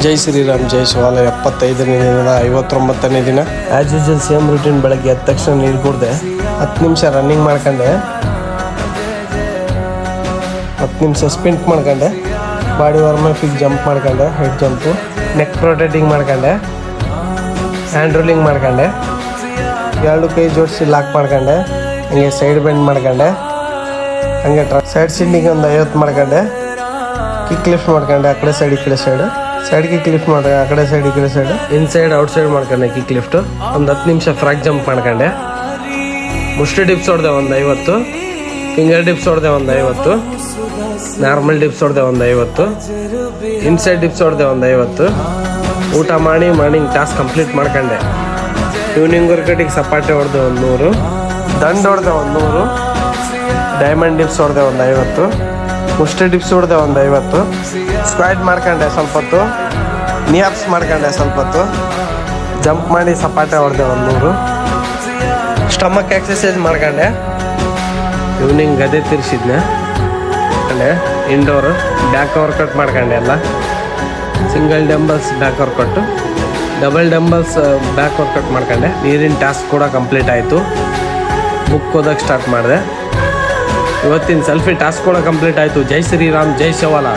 ಜೈ ಶ್ರೀರಾಮ್ ಜೈ ಶಿವಾಲ 75ನೇ ದಿನ 59ನೇ ದಿನ as usual same routine. ಬೆಳಗ್ಗೆ ಎದ್ದ ತಕ್ಷಣ ನೀರು ಕುಡ್ದೆ 10 ನಿಮಿಷ ರನ್ನಿಂಗ್ ಮಾಡ್ಕೊಂಡೆ, 10 ನಿಮಿಷ ಸ್ಪಿಂಟ್ ಮಾಡ್ಕೊಂಡೆ, ಬಾಡಿ ವಾರ್ಮಫಿಗೆ ಜಂಪ್ ಮಾಡ್ಕೊಂಡೆ, ಹೆಡ್ ಜಂಪು, ನೆಕ್ ರೊಟೇಟಿಂಗ್ ಮಾಡ್ಕೊಂಡೆ, ಹ್ಯಾಂಡ್ ರೋಲಿಂಗ್ ಮಾಡ್ಕೊಂಡೆ, 2 ಕೈ ಜೋಡಿಸಿ ಲಾಕ್ ಮಾಡ್ಕೊಂಡೆ, ಹಂಗೆ ಸೈಡ್ ಬೆಂಡ್ ಮಾಡ್ಕೊಂಡೆ, ಹಂಗೆ ಸೈಡ್ ಸಿಂಡಿಂಗ್ ಒಂದು 50 ಮಾಡ್ಕೊಂಡೆ, ಕಿಕ್ ಲಿಫ್ಟ್ ಮಾಡ್ಕೊಂಡೆ, ಆ ಕಡೆ ಸೈಡ್ ಈ ಕಡೆ ಸೈಡ್ ಕಿಕ್ ಲಿಫ್ಟ್ ಮಾಡ್ಕೊಂಡೆ, ಆ ಕಡೆ ಸೈಡ್ ಈ ಕಡೆ ಸೈಡ್, ಇನ್ಸೈಡ್ ಔಟ್ಸೈಡ್ ಮಾಡ್ಕೊಂಡೆ ಕಿಕ್ ಲಿಫ್ಟ್. ಒಂದು 10 ನಿಮಿಷ ಫ್ರಾಕ್ ಜಂಪ್ ಮಾಡ್ಕೊಂಡೆ, ಮುಷ್ಟಿ ಡಿಪ್ಸ್ ಹೊಡೆದೆ ಒಂದು 50, ಫಿಂಗರ್ ಡಿಪ್ಸ್ ಹೊಡೆದೆ ಒಂದು 50, ನಾರ್ಮಲ್ ಡಿಪ್ಸ್ ಹೊಡೆದೆ ಒಂದು 50, ಇನ್ಸೈಡ್ ಡಿಪ್ಸ್ ಹೊಡೆದೆ ಒಂದು 50. ಊಟ ಮಾಡಿ ಮಾರ್ನಿಂಗ್ ಟಾಸ್ಕ್ ಕಂಪ್ಲೀಟ್ ಮಾಡ್ಕೊಂಡೆ. ಈವ್ನಿಂಗ್ ವರ್ಕೌಟಿಗೆ ಸಪಾಟೆ ಹೊಡೆದೆ ಒಂದು 100, ದಂಡ್ ಹೊಡೆದೆ ಒಂದು 100, ಡೈಮಂಡ್ ಡಿಪ್ಸ್ ಹೊಡೆದೆ ಒಂದು 50, ಮುಷ್ಟಿ ಡಿಪ್ಸ್ ಹೊಡೆದೆ ಒಂದು 50, ಸ್ಕ್ವಾಟ್ ಮಾಡ್ಕೊಂಡೆ ಸ್ವಲ್ಪ ಹೊತ್ತು, ನಿಯಾಪ್ಸ್ ಮಾಡ್ಕೊಂಡೆ ಸ್ವಲ್ಪ ಹೊತ್ತು, ಜಂಪ್ ಮಾಡಿ ಸಪಾಟೆ ಹೊಡೆದೆ ಒಂದು 100, ಸ್ಟಮಕ್ ಎಕ್ಸಸೈಸ್ ಮಾಡ್ಕೊಂಡೆ. ಈವ್ನಿಂಗ್ ಗದೆ ತಿರ್ಸಿದ್ನೆ, ಇಂಡೋರ್ ಬ್ಯಾಕ್ ವರ್ಕೌಟ್ ಮಾಡ್ಕೊಂಡೆ. ಎಲ್ಲ single dumbbells back workout, double dumbbells back workout ಮಾಡ್ಕೊಂಡೆ. ನೀರಿನ ಟಾಸ್ಕ್ ಕೂಡ ಕಂಪ್ಲೀಟ್ ಆಯಿತು. ಬುಕ್ ಓದೋಕ್ಕೆ ಸ್ಟಾರ್ಟ್ ಮಾಡಿದೆ. ಇವತ್ತಿನ ಸೆಲ್ಫಿ ಟಾಸ್ಕ್ ಕೂಡ ಕಂಪ್ಲೀಟ್ ಆಯಿತು. ಜೈ ಶ್ರೀರಾಮ್ ಜೈ ಶಿವಾಲ.